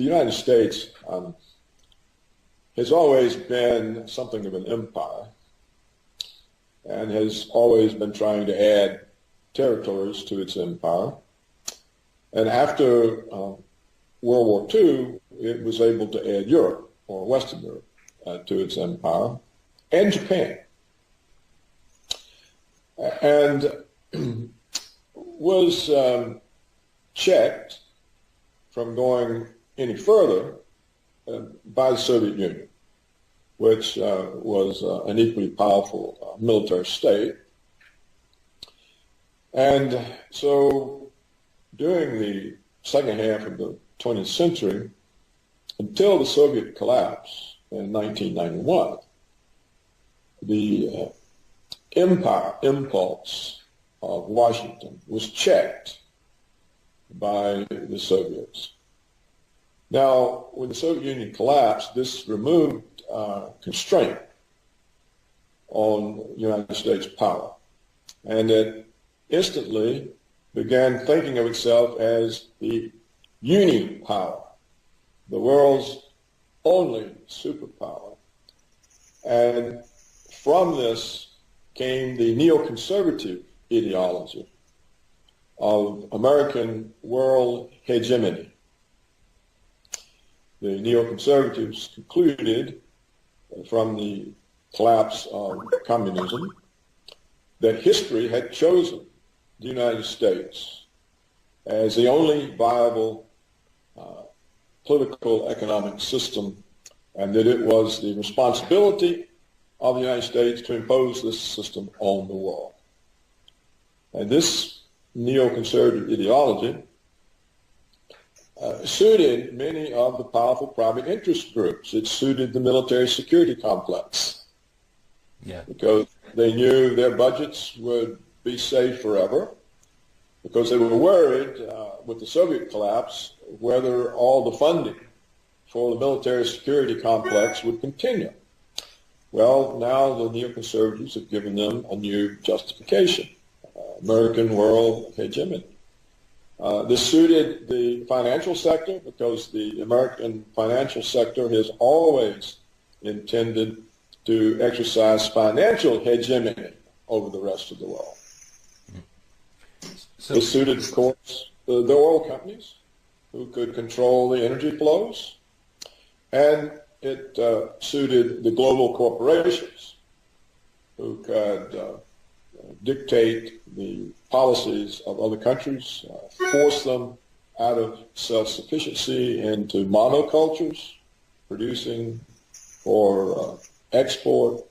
the United States has always been something of an empire and has always been trying to add territories to its empire. And after World War II, it was able to add Europe, or Western Europe, to its empire, and Japan. And was checked from going any further by the Soviet Union, which was an equally powerful military state. And so during the second half of the 20th century, until the Soviet collapse in 1991, the empire impulse of Washington was checked by the Soviets. Now, when the Soviet Union collapsed, this removed constraint on the United States power, and it instantly began thinking of itself as the uni-power, the world's only superpower. And from this came the neoconservative ideology of American world hegemony. The neoconservatives concluded from the collapse of communism that history had chosen the United States as the only viable political economic system, and that it was the responsibility of the United States to impose this system on the world. And this neoconservative ideology suited many of the powerful private interest groups. It suited the military security complex, because they knew their budgets would be safe forever, because they were worried with the Soviet collapse whether all the funding for the military security complex would continue. Well, now the neoconservatives have given them a new justification, American world hegemony. This suited the financial sector, because the American financial sector has always intended to exercise financial hegemony over the rest of the world. So, this suited, of course, the oil companies, who could control the energy flows, and it suited the global corporations, who could dictate the policies of other countries, force them out of self-sufficiency into monocultures, producing for export.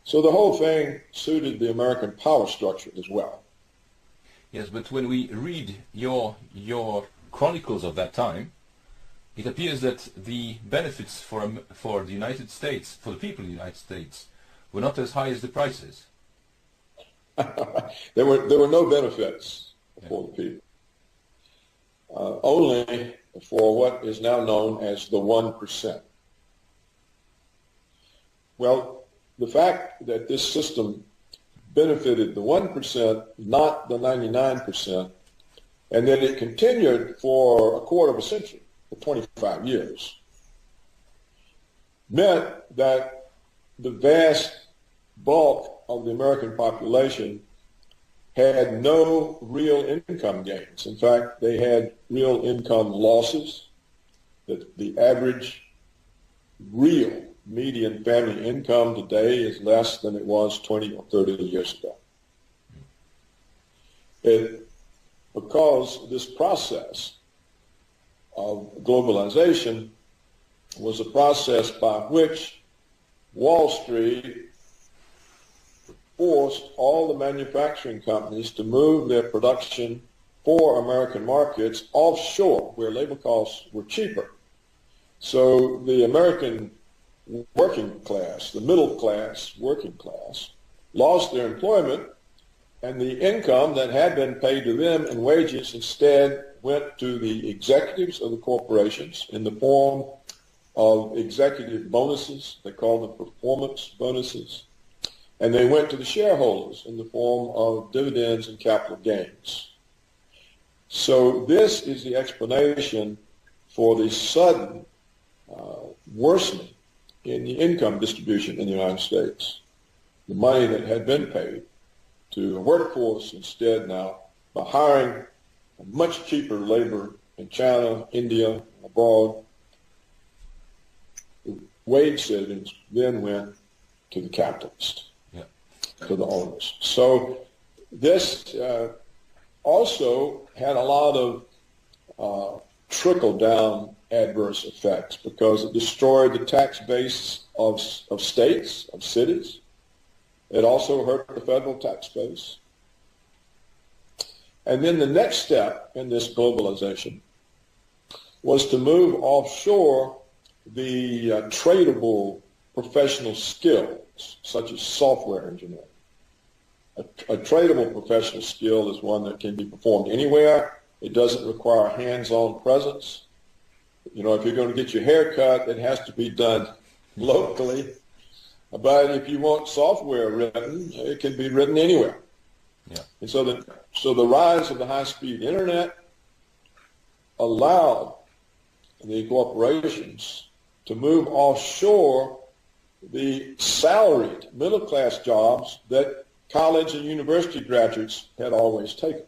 So the whole thing suited the American power structure as well. Yes, but when we read your chronicles of that time, it appears that the benefits for the United States, for the people of the United States, were not as high as the prices. There were no benefits for the people. Only for what is now known as the 1%. Well, the fact that this system benefited the 1%, not the 99%, and that it continued for a quarter of a century, for 25 years, meant that the vast bulk of the American population had no real income gains. In fact, they had real income losses. That the average real median family income today is less than it was 20 or 30 years ago. Because this process of globalization was a process by which Wall Street forced all the manufacturing companies to move their production for American markets offshore, where labor costs were cheaper. So the American working class, the middle class, working class, lost their employment, and the income that had been paid to them in wages instead went to the executives of the corporations in the form of executive bonuses. They call them performance bonuses. And they went to the shareholders in the form of dividends and capital gains. So this is the explanation for the sudden worsening in the income distribution in the United States. The money that had been paid to the workforce instead now, by hiring much cheaper labor in China, India, abroad, the wage savings then went to the capitalist, to the owners. So this also had a lot of trickle-down adverse effects because it destroyed the tax base of states, of cities. It also hurt the federal tax base. And then the next step in this globalization was to move offshore the tradable professional skills, such as software engineering. A tradable professional skill is one that can be performed anywhere. It doesn't require hands-on presence. You know, if you're going to get your hair cut, it has to be done locally. But if you want software written, it can be written anywhere. Yeah. And so the rise of the high-speed internet allowed the corporations to move offshore the salaried middle-class jobs that college and university graduates had always taken.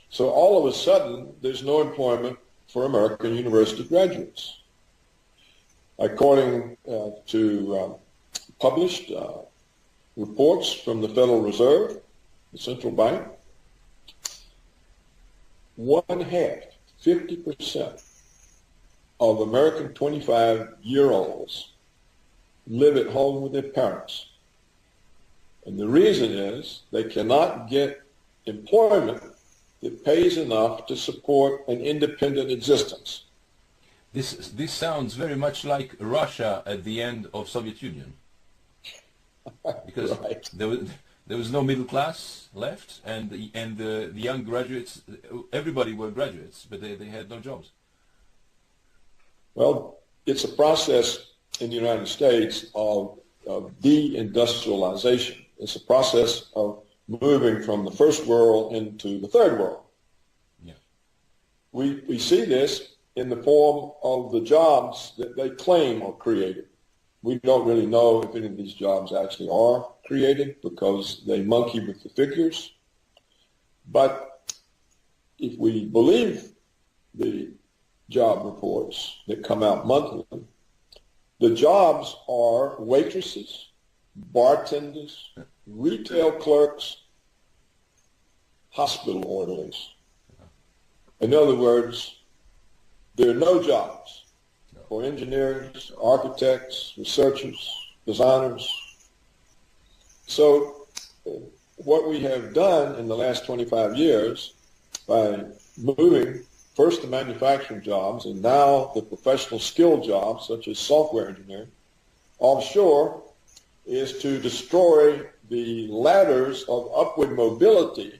So all of a sudden, there's no employment for American university graduates. According to published reports from the Federal Reserve, the central bank, 50% of American 25-year-olds live at home with their parents. And the reason is they cannot get employment that pays enough to support an independent existence. This sounds very much like Russia at the end of Soviet Union. Because right. there was no middle class left, and the young graduates, everybody were graduates, but they had no jobs. Well, it's a process in the United States of deindustrialization. It's a process of moving from the first world into the third world. Yeah. We see this in the form of the jobs that they claim are created. We don't really know if any of these jobs actually are created because they monkey with the figures. But if we believe the job reports that come out monthly, the jobs are waitresses, bartenders, retail clerks, hospital orderlies. In other words, there are no jobs for engineers, architects, researchers, designers. So what we have done in the last 25 years by moving first the manufacturing jobs and now the professional skill jobs such as software engineering offshore is to destroy the ladders of upward mobility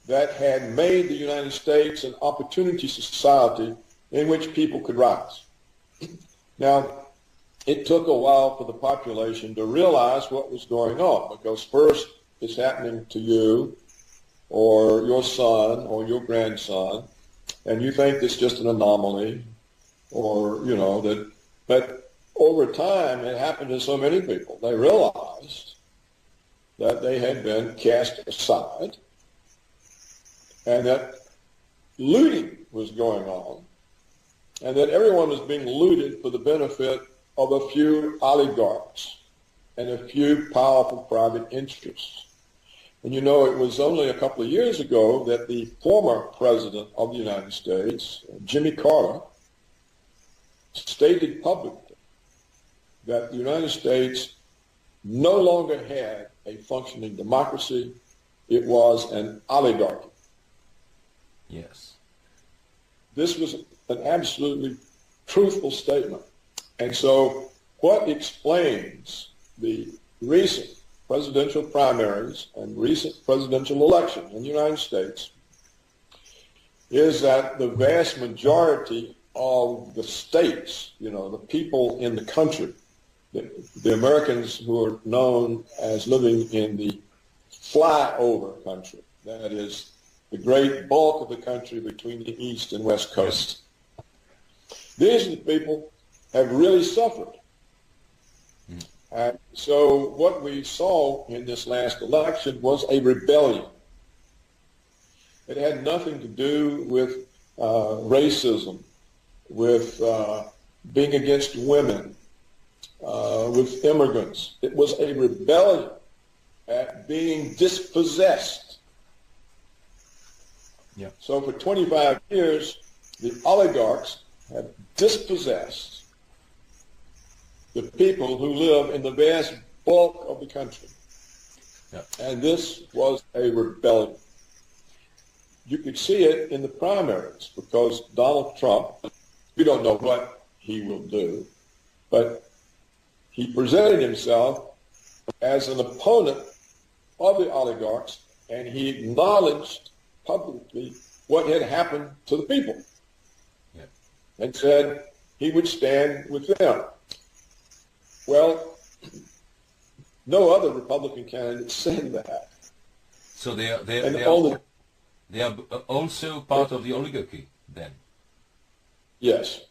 that had made the United States an opportunity society in which people could rise. Now, it took a while for the population to realize what was going on, because first it's happening to you or your son or your grandson, and you think it's just an anomaly, or, you know, that, but over time it happened to so many people. They realized that they had been cast aside and that looting was going on, and that everyone was being looted for the benefit of a few oligarchs and a few powerful private interests. And you know, it was only a couple of years ago that the former president of the United States, Jimmy Carter, stated publicly that the United States no longer had a functioning democracy. It was an oligarchy. Yes. This was an absolutely truthful statement. And so what explains the recent presidential primaries and recent presidential election in the United States is that the vast majority of the states, you know, the people in the country, the Americans who are known as living in the flyover country, that is the great bulk of the country between the East and West Coast, These are the people have really suffered. And so what we saw in this last election was a rebellion. It had nothing to do with racism, with being against women, with immigrants. It was a rebellion at being dispossessed. Yeah. So for 25 years, the oligarchs have dispossessed the people who live in the vast bulk of the country. Yeah. And this was a rebellion. You could see it in the primaries because Donald Trump, we don't know what he will do, but he presented himself as an opponent of the oligarchs, and he acknowledged publicly what had happened to the people, yeah, and said he would stand with them. Well, no other Republican candidate said that. So they are also part of the oligarchy then? Yes.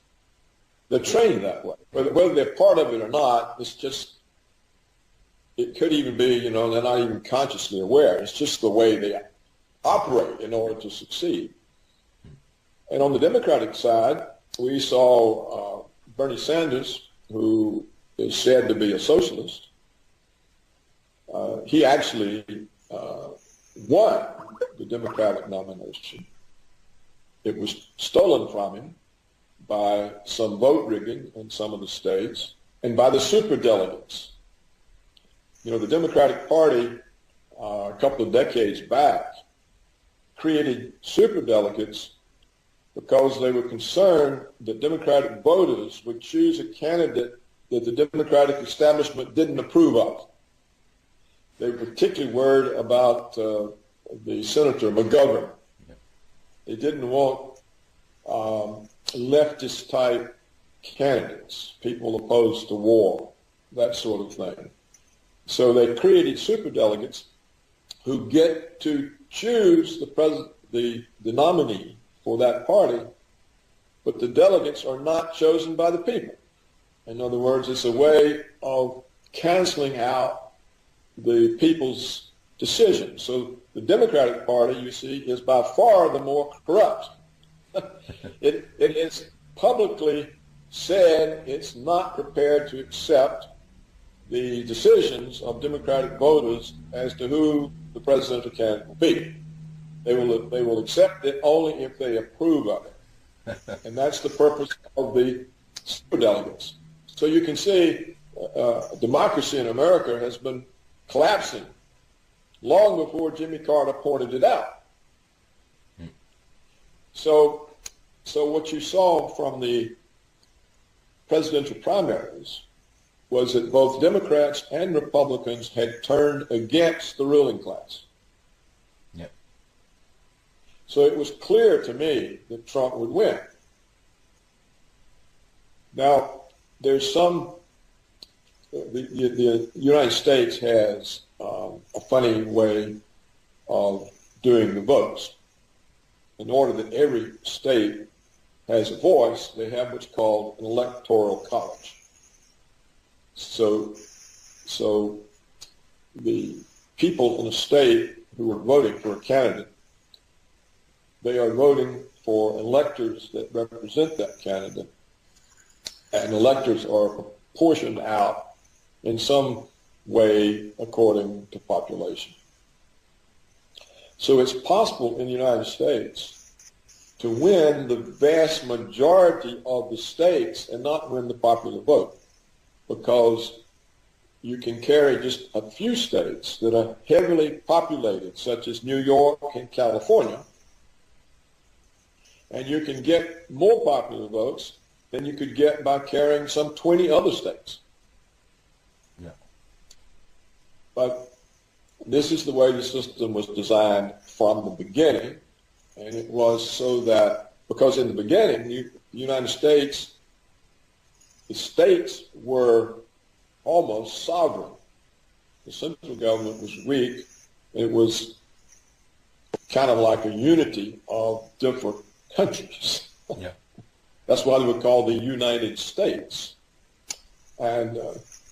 They're trained that way. Whether they're part of it or not, it's just, it could even be, they're not even consciously aware. It's just the way they operate in order to succeed. And on the Democratic side, we saw Bernie Sanders, who is said to be a socialist. He actually won the Democratic nomination. It was stolen from him by some vote rigging in some of the states and by the superdelegates. The Democratic Party, a couple of decades back, created superdelegates because they were concerned that Democratic voters would choose a candidate that the Democratic establishment didn't approve of. They were particularly worried about the Senator McGovern. They didn't want leftist-type candidates, people opposed to war, that sort of thing. So they created superdelegates who get to choose the nominee for that party, but the delegates are not chosen by the people. In other words, it's a way of canceling out the people's decision. So the Democratic Party, you see, is by far the more corrupt. It has publicly said it's not prepared to accept the decisions of Democratic voters as to who the presidential candidate will be. They will accept it only if they approve of it. And that's the purpose of the superdelegates. So you can see democracy in America has been collapsing long before Jimmy Carter pointed it out. So what you saw from the presidential primaries was that both Democrats and Republicans had turned against the ruling class. Yep. So it was clear to me that Trump would win. Now, there's the United States has a funny way of doing the votes. In order that every state has a voice, they have what's called an electoral college. So the people in a state who are voting for a candidate, they are voting for electors that represent that candidate, and electors are portioned out in some way according to population. So it's possible in the United States to win the vast majority of the states and not win the popular vote, because you can carry just a few states that are heavily populated, such as New York and California, and you can get more popular votes than you could get by carrying some 20 other states. Yeah. But this is the way the system was designed from the beginning, and it was so that, because in the beginning, the United States, the states were almost sovereign. The central government was weak. It was kind of like a unity of different countries. Yeah. That's why they were called the United States. And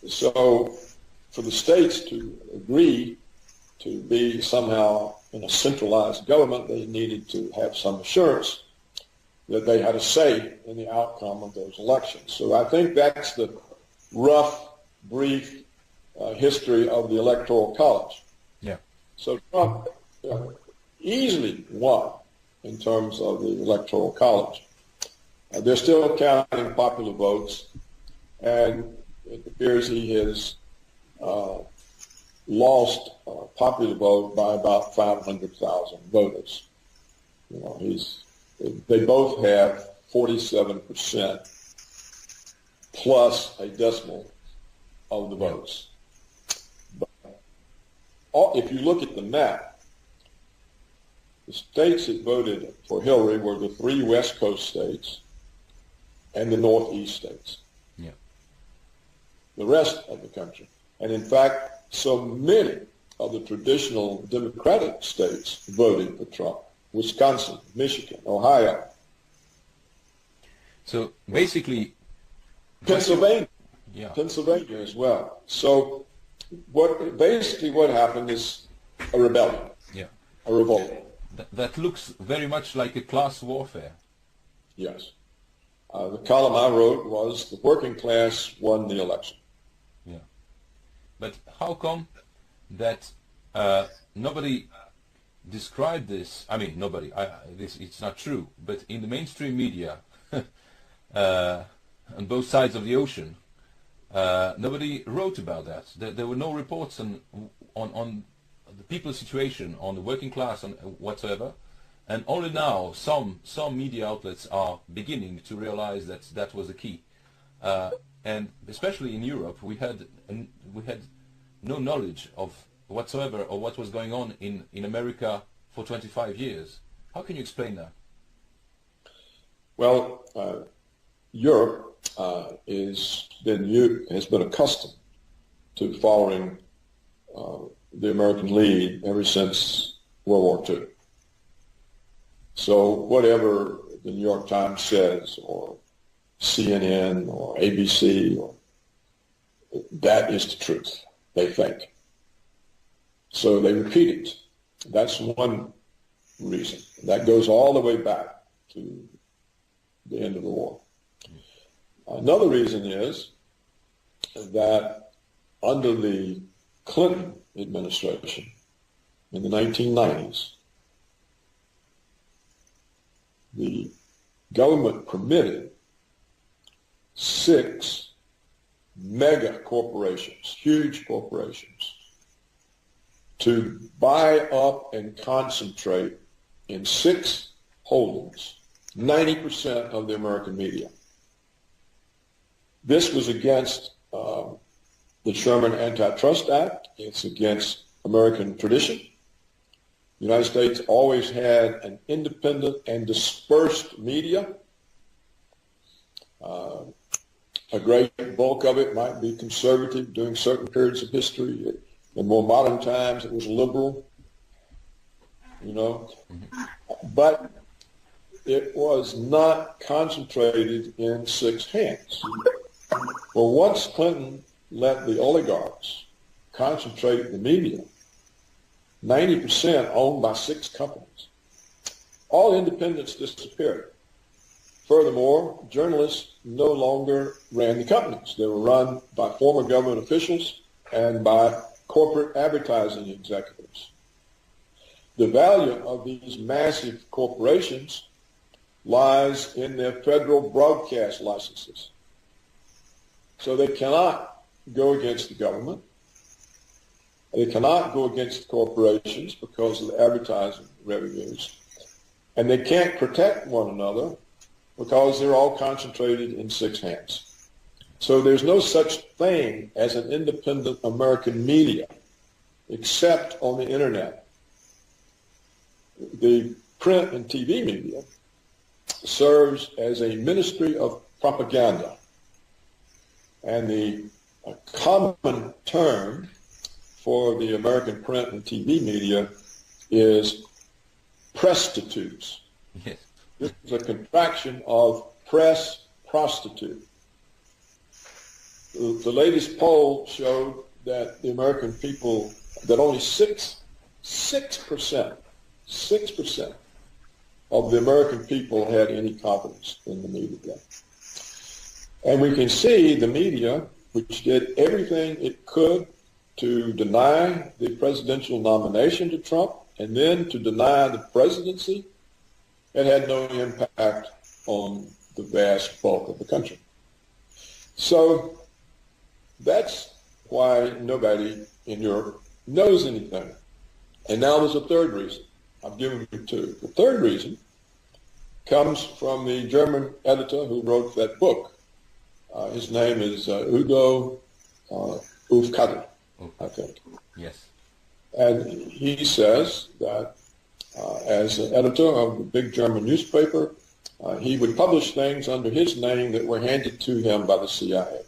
so for the states to agree to be somehow in a centralized government, they needed to have some assurance that they had a say in the outcome of those elections. So I think that's the rough, brief history of the Electoral College. Yeah. So Trump easily won in terms of the Electoral College. They're still counting popular votes, and it appears he has lost popular vote by about 500,000 voters. You know, they both have 47% plus a decimal of the votes. But if you look at the map, the states that voted for Hillary were the 3 West Coast states and the Northeast states. Yeah. The rest of the country. And in fact, so many of the traditional Democratic states voted for Trump. Wisconsin, Michigan, Ohio. So basically... Pennsylvania. Yeah. Pennsylvania as well. So what happened is a rebellion. Yeah. A revolt. That looks very much like a class warfare. Yes. The column I wrote was the working class won the election. Yeah. But how come that nobody described this? I mean, nobody. It's not true. But in the mainstream media, on both sides of the ocean, nobody wrote about that. There were no reports on the people's situation, on the working class, on whatsoever. And only now some media outlets are beginning to realize that that was the key. And especially in Europe, we had no knowledge of whatsoever of what was going on in America for 25 years. How can you explain that? Well, Europe has been accustomed to following the American lead ever since World War II. So whatever the New York Times says, or CNN, or ABC, that is the truth, they think. So they repeat it. That's one reason. That goes all the way back to the end of the war. Another reason is that under the Clinton administration in the 1990s, the government permitted 6 mega corporations, huge corporations, to buy up and concentrate in 6 holdings 90% of the American media. This was against the Sherman Antitrust Act. It's against American tradition. The United States always had an independent and dispersed media. A great bulk of it might be conservative during certain periods of history. In more modern times, it was liberal, you know. But it was not concentrated in 6 hands. Well, once Clinton let the oligarchs concentrate the media, 90% owned by 6 companies, all independence disappeared. Furthermore, journalists no longer ran the companies. They were run by former government officials and by corporate advertising executives. The value of these massive corporations lies in their federal broadcast licenses. So they cannot go against the government. They cannot go against corporations because of the advertising revenues. And they can't protect one another because they're all concentrated in 6 hands. So there's no such thing as an independent American media except on the internet. The print and TV media serves as a ministry of propaganda. And the common term for the American print and TV media is prostitutes. Yes. This is a contraction of press prostitute. The latest poll showed that the American people, that only 6% of the American people had any confidence in the media. And we can see the media, which did everything it could to deny the presidential nomination to Trump and then to deny the presidency, it had no impact on the vast bulk of the country. So that's why nobody in Europe knows anything. And now there's a third reason. I've given you two. The third reason comes from the German editor who wrote that book. His name is Udo Ufkader, I think. Yes. And he says that as an editor of the big German newspaper, he would publish things under his name that were handed to him by the CIA.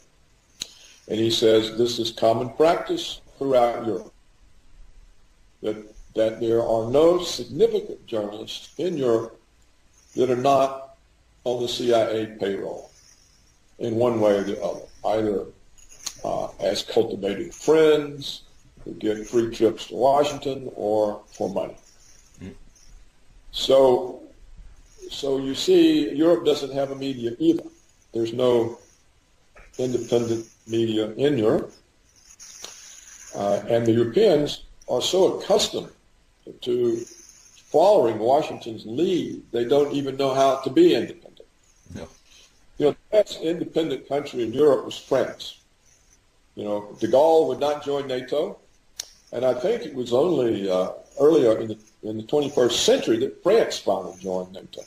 And he says this is common practice throughout Europe, that there are no significant journalists in Europe that are not on the CIA payroll in one way or the other, either as cultivated friends who get free trips to Washington or for money. Mm. So you see, Europe doesn't have a media either. There's no independent media in Europe. And the Europeans are so accustomed to following Washington's lead, they don't even know how to be independent. No. You know, the best independent country in Europe was France. You know, de Gaulle would not join NATO, and I think it was only earlier in the 21st century that France finally joined NATO.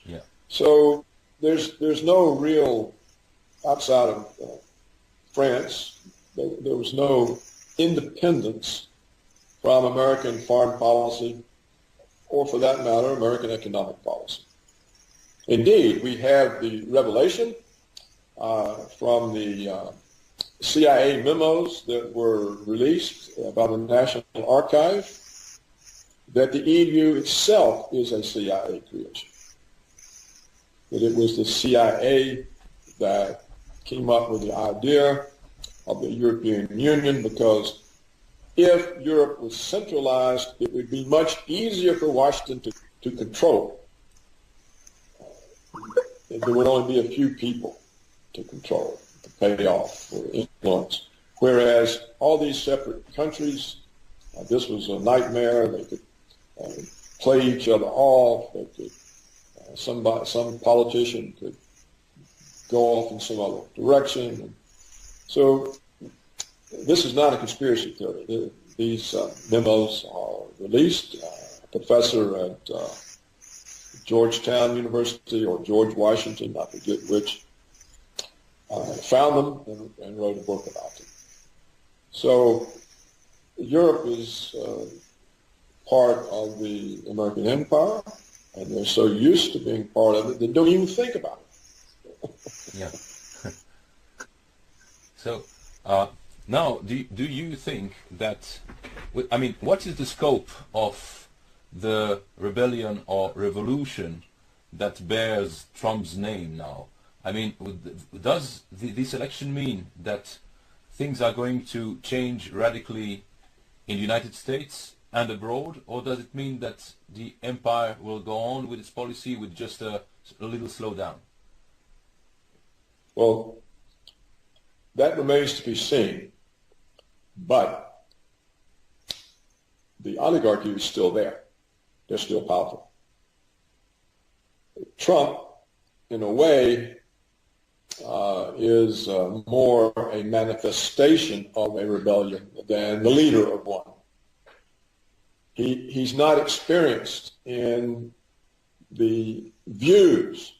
Yeah. So there's no real, outside of France, there was no independence from American foreign policy, or for that matter, American economic policy. Indeed, we have the revelation from the CIA memos that were released by the National Archive that the EU itself is a CIA creation. That it was the CIA that came up with the idea of the European Union, because if Europe was centralized, it would be much easier for Washington to control. There would only be a few people to control, to pay off, or influence. Whereas all these separate countries, this was a nightmare. They could play each other off. They could, some politician could go off in some other direction. So this is not a conspiracy theory. These memos are released. A professor at Georgetown University or George Washington, I forget which, found them and wrote a book about them. So Europe is part of the American empire, and they're so used to being part of it, they don't even think about it. Yeah. So now, do you think that, I mean, what is the scope of the rebellion or revolution that bears Trump's name now? I mean, does this election mean that things are going to change radically in the United States and abroad, or does it mean that the empire will go on with its policy with just a little slowdown? Well, that remains to be seen, but the oligarchy is still there. They're still powerful. Trump, in a way, is more a manifestation of a rebellion than the leader of one. He's not experienced in the views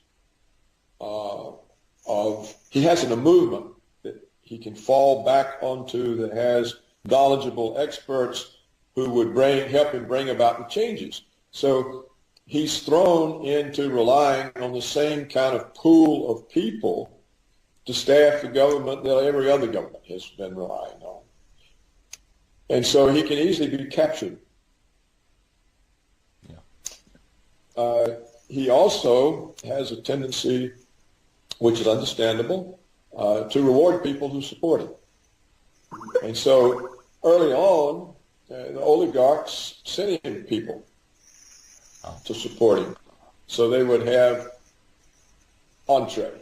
he hasn't a movement that he can fall back onto that has knowledgeable experts who would help him bring about the changes. So he's thrown into relying on the same kind of pool of people to staff the government that every other government has been relying on. And so he can easily be captured. Yeah. he also has a tendency, which is understandable, to reward people who support him. And so early on, the oligarchs sent him people to support him. So they would have entree.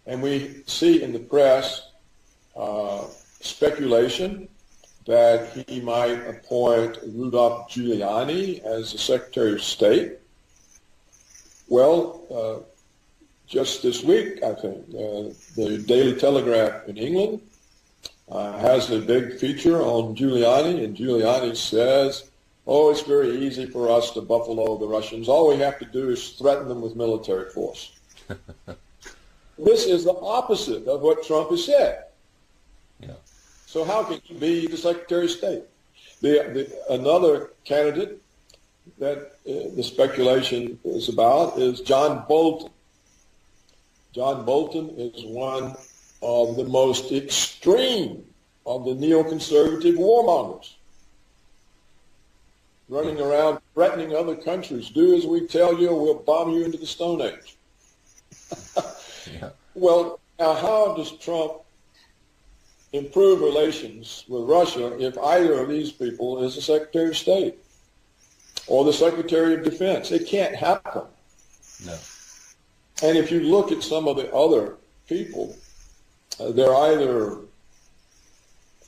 And we see in the press speculation that he might appoint Rudolph Giuliani as the Secretary of State. Well, just this week, I think, the Daily Telegraph in England has a big feature on Giuliani, and Giuliani says, oh, it's very easy for us to buffalo the Russians. All we have to do is threaten them with military force. This is the opposite of what Trump has said. Yeah. So how can he be the Secretary of State? Another candidate that the speculation is about is John Bolton. John Bolton is one of the most extreme of the neoconservative warmongers, running around threatening other countries. Do as we tell you, or we'll bomb you into the Stone Age. Yeah. Well, now how does Trump improve relations with Russia if either of these people is the Secretary of State or the Secretary of Defense? It can't happen. No. And if you look at some of the other people, they're either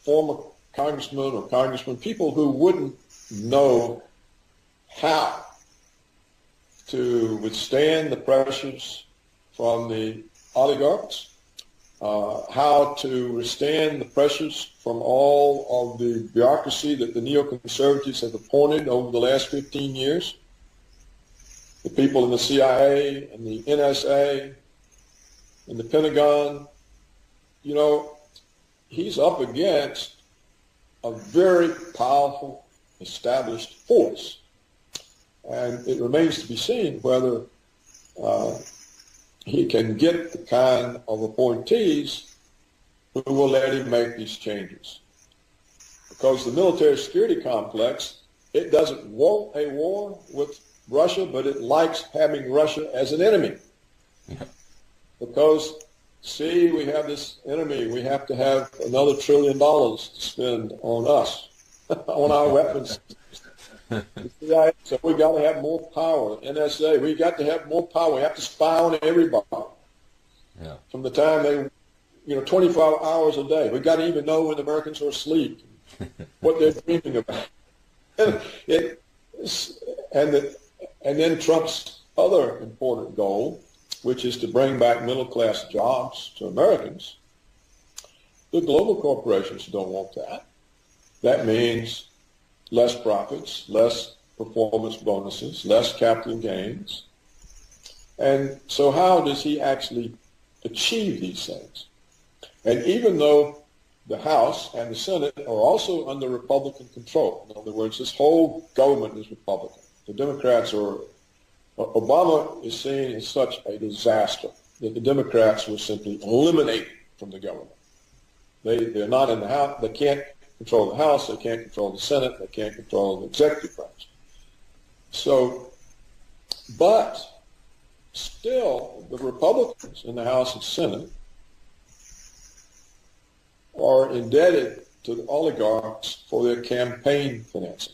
former congressmen or congressmen, people who wouldn't know how to withstand the pressures from the oligarchs, how to withstand the pressures from all of the bureaucracy that the neoconservatives have appointed over the last 15 years, the people in the CIA and the NSA and the Pentagon. You know, he's up against a very powerful established force. And it remains to be seen whether he can get the kind of appointees who will let him make these changes. Because the military security complex, it doesn't want a war with Russia, but it likes having Russia as an enemy. Yeah. Because, see, we have this enemy. We have to have another $1 trillion to spend on us, on our weapons. So we got to have more power. NSA, we got to have more power. We have to spy on everybody. Yeah. From the time they, 24 hours a day. We got to even know when the Americans are asleep, what they're dreaming about. And then Trump's other important goal, which is to bring back middle-class jobs to Americans. The global corporations don't want that. That means less profits, less performance bonuses, less capital gains. And so how does he actually achieve these things? And even though the House and the Senate are also under Republican control, in other words, this whole government is Republican. The Democrats are, Obama is seen as such a disaster that the Democrats will simply eliminate from the government. They're not in the House, they can't control the House, they can't control the Senate, they can't control the executive branch. So, but still, the Republicans in the House and Senate are indebted to the oligarchs for their campaign financing.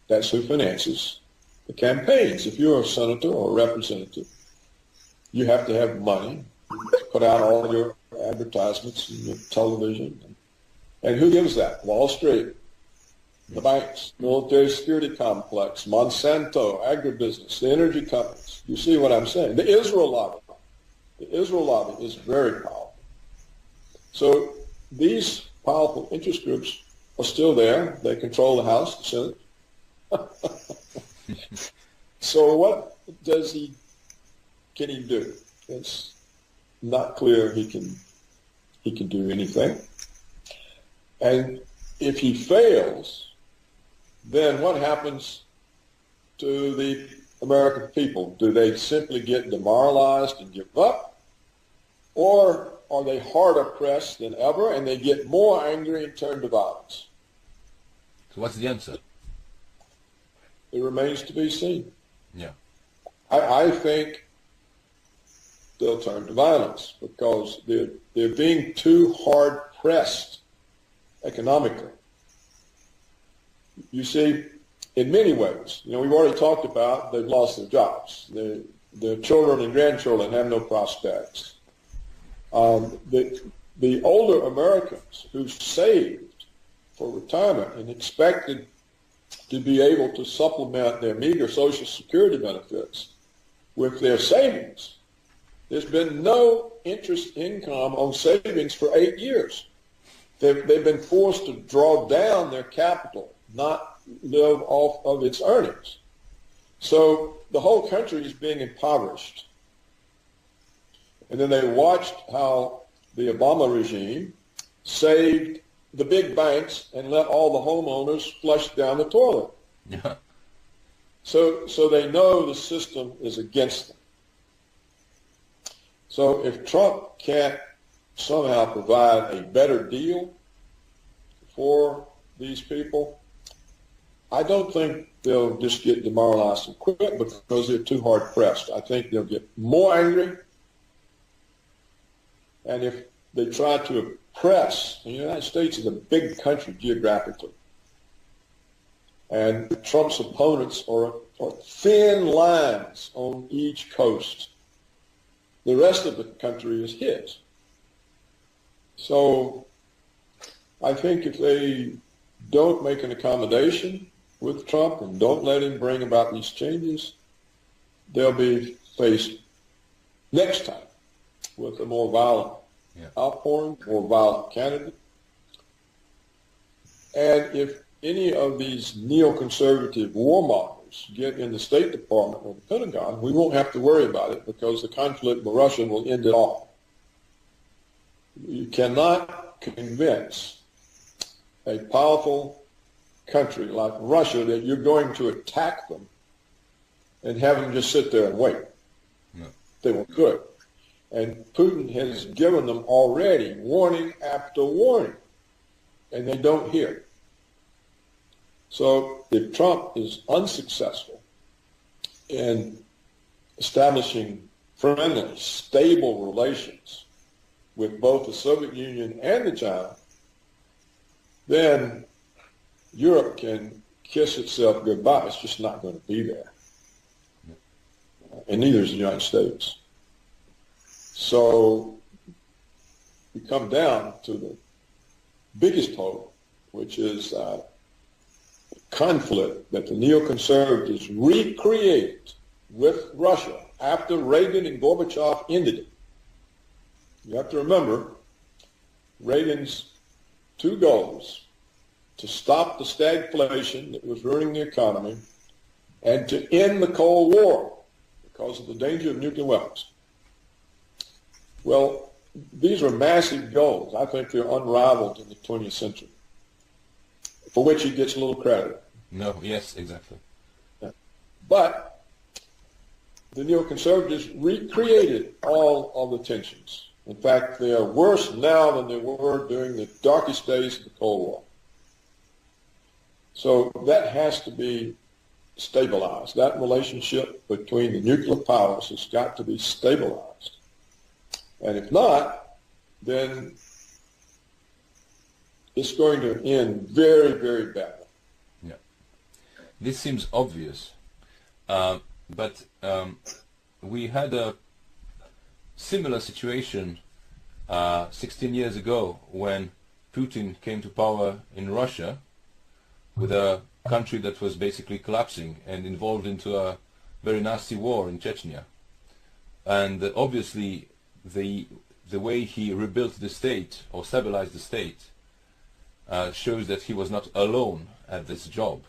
That's who finances the campaigns. If you're a senator or a representative, you have to have money to put out all your advertisements and your television. And who gives that? Wall Street, the banks, military security complex, Monsanto, agribusiness, the energy companies. You see what I'm saying? The Israel lobby. The Israel lobby is very powerful. So these powerful interest groups are still there. They control the House, the Senate. So what can he do? It's not clear he can do anything. And if he fails, then what happens to the American people? Do they simply get demoralized and give up? Or are they harder pressed than ever and they get more angry and turn to violence? So what's the answer? It remains to be seen. Yeah. I think they'll turn to violence because they're being too hard pressed economically. You see, in many ways, we've already talked about they've lost their jobs. Their children and grandchildren have no prospects. The older Americans who saved for retirement and expected to be able to supplement their meager Social Security benefits with their savings, there's been no interest income on savings for 8 years. They've been forced to draw down their capital, not live off of its earnings. So the whole country is being impoverished. And then they watched how the Obama regime saved the big banks and let all the homeowners flush down the toilet. Yeah. So they know the system is against them. So if Trump can't somehow provide a better deal for these people, I don't think they'll just get demoralized and quit because they're too hard pressed. I think they'll get more angry. And if they try to oppress, the United States is a big country geographically. And Trump's opponents are thin lines on each coast. The rest of the country is his. So I think if they don't make an accommodation with Trump and don't let him bring about these changes, they'll be faced next time with a more violent outpouring, more violent candidate. And if any of these neoconservative warmongers get in the State Department or the Pentagon, we won't have to worry about it because the conflict with Russia will end it all. You cannot convince a powerful country like Russia that you're going to attack them and have them just sit there and wait. No. They won't do it. And Putin has given them already warning after warning, and they don't hear. So if Trump is unsuccessful in establishing friendly, stable relations with both the Soviet Union and the China, then Europe can kiss itself goodbye. It's just not going to be there. And neither is the United States. So we come down to the biggest hope, which is conflict that the neoconservatives recreated with Russia after Reagan and Gorbachev ended it. You have to remember Reagan's two goals: to stop the stagflation that was ruining the economy and to end the Cold War because of the danger of nuclear weapons. Well, these are massive goals. I think they're unrivaled in the 20th century, for which he gets a little credit. No, yes, exactly. Yeah. But the neoconservatives recreated all of the tensions. In fact, they are worse now than they were during the darkest days of the Cold War. So that has to be stabilized. That relationship between the nuclear powers has got to be stabilized. And if not, then it's going to end very, very badly. Yeah. This seems obvious, but we had a similar situation 16 years ago when Putin came to power in Russia with a country that was basically collapsing and involved into a very nasty war in Chechnya. And obviously the way he rebuilt the state or stabilized the state shows that he was not alone at this job.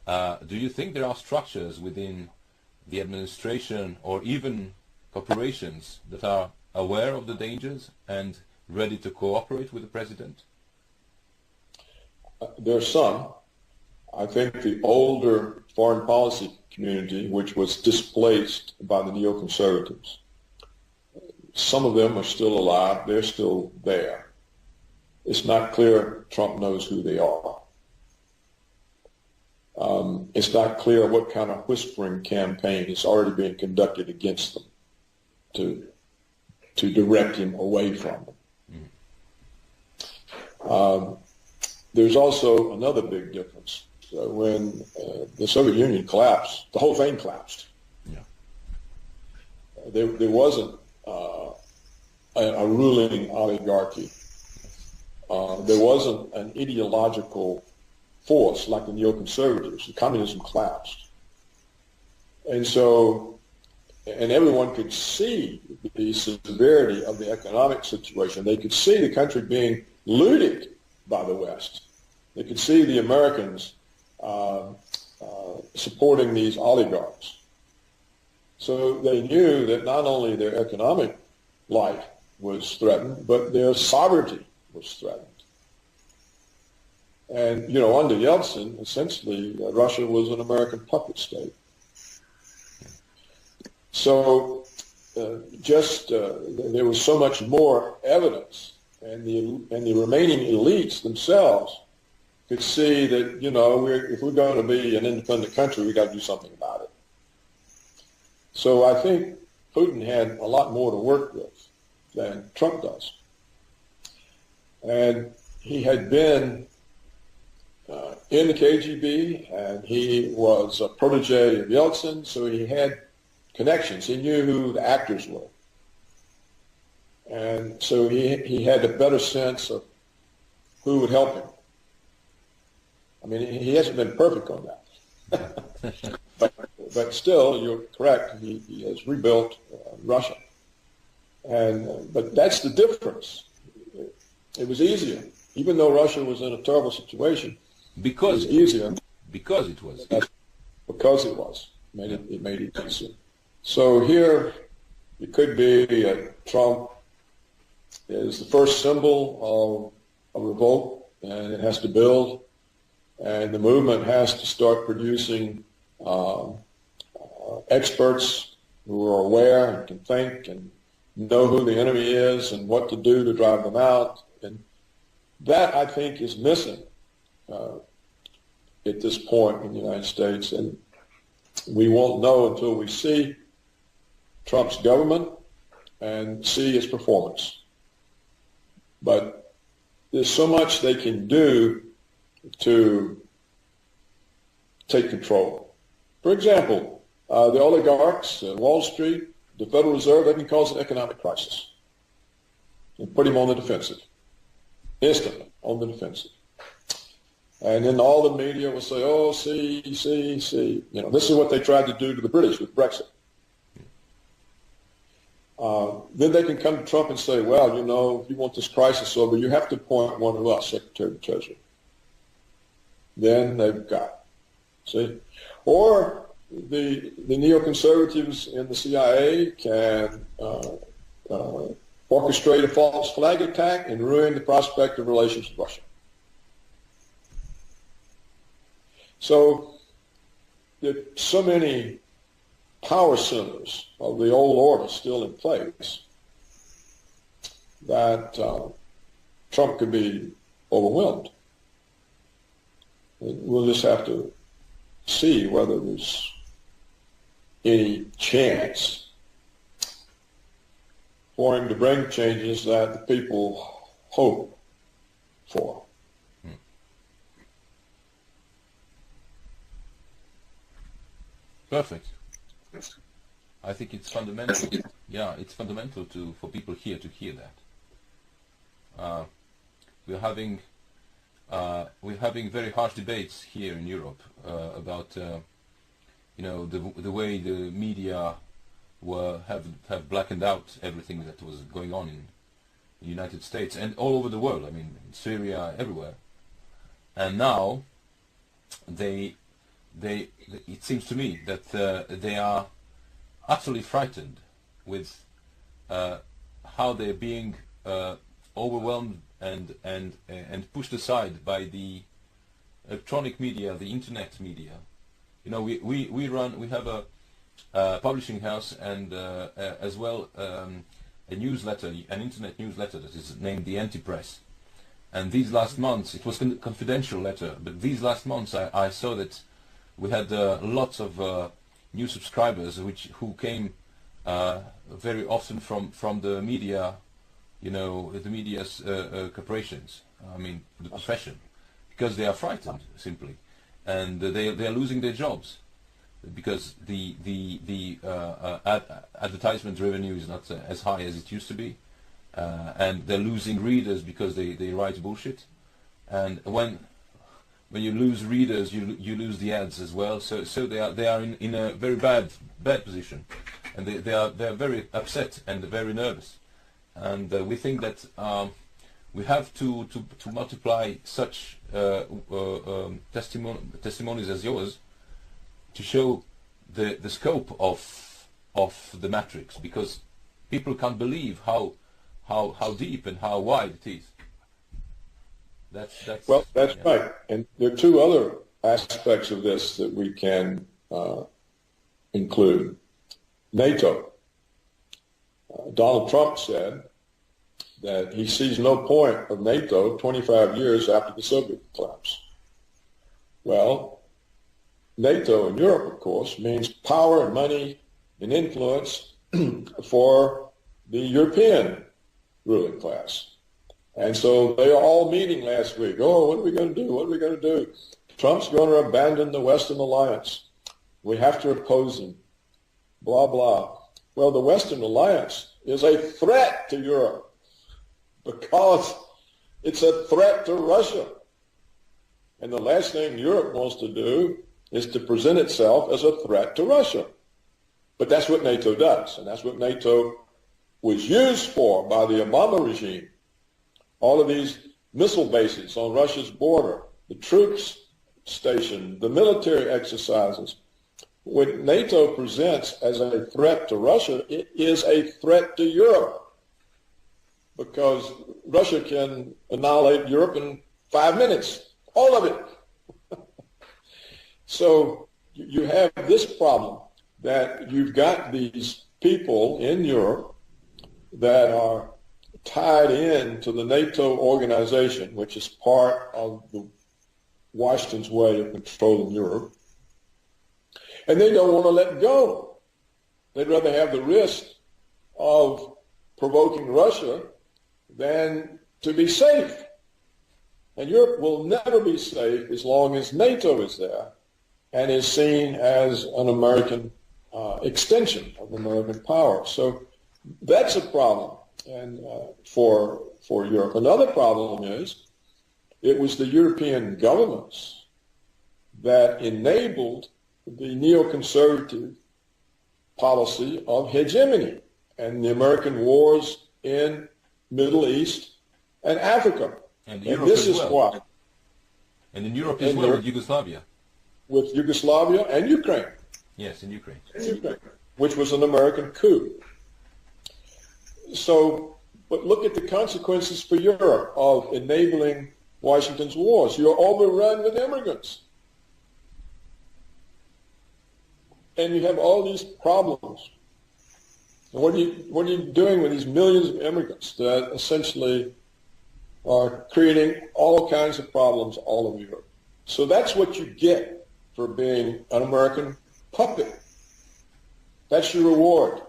Do you think there are structures within the administration or even corporations that are aware of the dangers and ready to cooperate with the president? There are some. I think the older foreign policy community, which was displaced by the neoconservatives, some of them are still alive. They're still there. It's not clear Trump knows who they are. it's not clear what kind of whispering campaign is already being conducted against them to direct him away from them. There's also another big difference. When the Soviet Union collapsed, the whole thing collapsed. Yeah. There wasn't a ruling oligarchy. There wasn't an ideological force like the neoconservatives. The communism collapsed. And so, and everyone could see the severity of the economic situation. They could see the country being looted by the West. They could see the Americans supporting these oligarchs. So they knew that not only their economic life was threatened, but their sovereignty was threatened. And, under Yeltsin, essentially, Russia was an American puppet state. So there was so much more evidence, and the remaining elites themselves could see that, if we're going to be an independent country, we've got to do something about it. So I think Putin had a lot more to work with than Trump does. And he had been in the KGB, and he was a protege of Yeltsin, so he had connections. He knew who the actors were. And so he had a better sense of who would help him. I mean, he hasn't been perfect on that. but still, you're correct, he has rebuilt Russia. But that's the difference. It was easier. Even though Russia was in a terrible situation, it was easier. Because it was. Because it was. It made it easier. So here, it could be Trump is the first symbol of a revolt, and it has to build, and the movement has to start producing experts who are aware and can think and know who the enemy is and what to do to drive them out. And that, I think, is missing at this point in the United States. And we won't know until we see Trump's government and see its performance. But there's so much they can do to take control. For example, the oligarchs, Wall Street, the Federal Reserve, they can cause an economic crisis and put him on the defensive, instantly on the defensive. And then all the media will say, oh, see. This is what they tried to do to the British with Brexit. Then they can come to Trump and say, well, if you want this crisis over, you have to appoint one of us, Secretary of the Treasury. Then they've got, see? Or the neoconservatives in the CIA can orchestrate a false flag attack and ruin the prospect of relations with Russia. So there are so many power centers of the old order still in place that Trump could be overwhelmed. We'll just have to see whether there's any chance for him to bring changes that the people hope for. Perfect. I think it's fundamental. Yeah, it's fundamental for people here to hear that. We're having very harsh debates here in Europe about the way the media have blackened out everything that was going on in the United States and all over the world. I mean, in Syria, everywhere. And now it seems to me that they are utterly frightened with how they're being overwhelmed and pushed aside by the electronic media, the internet media. We have a publishing house and as well a newsletter, an internet newsletter that is named The Anti-Press. And these last months, it was a confidential letter, but these last months I saw that we had lots of new subscribers who came very often from the media, the media's corporations. I mean, the profession, because they are frightened simply, and they are losing their jobs because the advertisement revenue is not as high as it used to be, and they're losing readers because they write bullshit, and when you lose readers, you lose the ads as well. So they are in a very bad position, and they are very upset and very nervous, and we think that we have to multiply such testimonies as yours to show the scope of the matrix, because people can't believe how deep and how wide it is. That's right. And there are two other aspects of this that we can include. NATO. Donald Trump said that he sees no point of NATO 25 years after the Soviet collapse. Well, NATO in Europe, of course, means power and money and influence for the European ruling class. And so they are all meeting last week. Oh, what are we going to do? What are we going to do? Trump's going to abandon the Western alliance. We have to oppose him. Blah, blah. Well, the Western alliance is a threat to Europe because it's a threat to Russia. And the last thing Europe wants to do is to present itself as a threat to Russia. But that's what NATO does, and that's what NATO was used for by the Obama regime. All of these missile bases on Russia's border, the troops stationed, the military exercises. What NATO presents as a threat to Russia, it is a threat to Europe, because Russia can annihilate Europe in 5 minutes, all of it. So you have this problem that you've got these people in Europe that are tied in to the NATO organization, which is part of Washington's way of controlling Europe, and they don't want to let go. They'd rather have the risk of provoking Russia than to be safe. And Europe will never be safe as long as NATO is there and is seen as an American extension of American power. So that's a problem and for Europe. Another problem is it was the European governments that enabled the neoconservative policy of hegemony and the American wars in Middle East and Africa. And this is why. And in Europe as well, with Yugoslavia. With Yugoslavia and Ukraine. Yes, in Ukraine. Which was an American coup. So, but look at the consequences for Europe of enabling Washington's wars. You're overrun with immigrants. And you have all these problems. And what are you doing with these millions of immigrants that essentially are creating all kinds of problems all over Europe? So that's what you get for being an American puppet. That's your reward.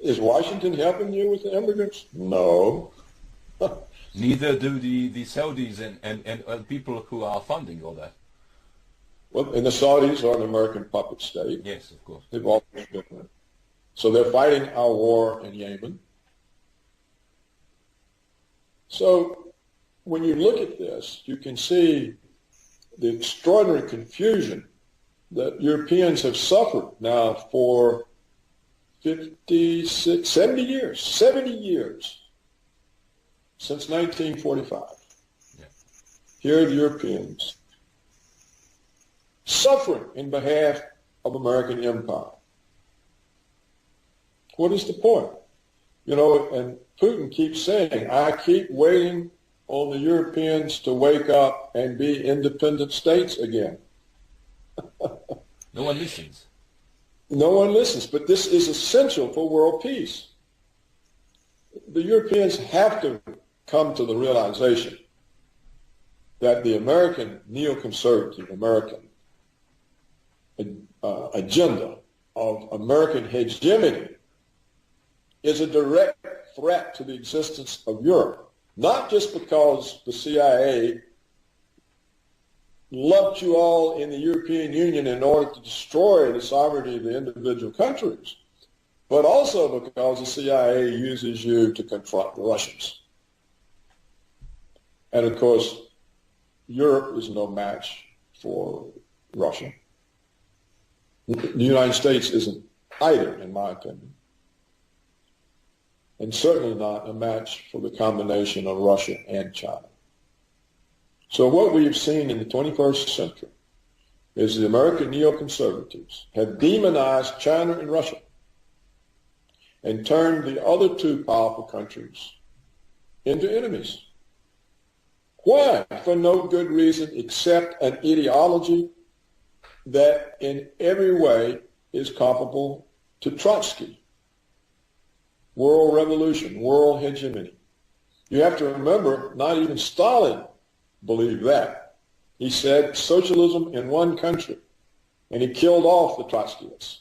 Is Washington helping you with the immigrants? No. Neither do the Saudis and people who are funding all that. Well, and the Saudis are an American puppet state. Yes, of course. They've always been there. So they're fighting our war in Yemen. So when you look at this, you can see the extraordinary confusion that Europeans have suffered now for 56, 70 years, 70 years since 1945. Yeah. Here are the Europeans suffering in behalf of American empire. What is the point? And Putin keeps saying, I keep waiting on the Europeans to wake up and be independent states again. No one listens. No one listens, but this is essential for world peace. The Europeans have to come to the realization that the American, neoconservative American, agenda of American hegemony is a direct threat to the existence of Europe, not just because the CIA lumped you all in the European Union in order to destroy the sovereignty of the individual countries, but also because the CIA uses you to confront the Russians. And of course, Europe is no match for Russia. The United States isn't either, in my opinion, and certainly not a match for the combination of Russia and China. So what we have seen in the 21st century is the American neoconservatives have demonized China and Russia and turned the other two powerful countries into enemies. Why? For no good reason except an ideology that in every way is comparable to Trotsky. World revolution, world hegemony. You have to remember, not even Stalin believed that. He said socialism in one country, and he killed off the Trotskyists.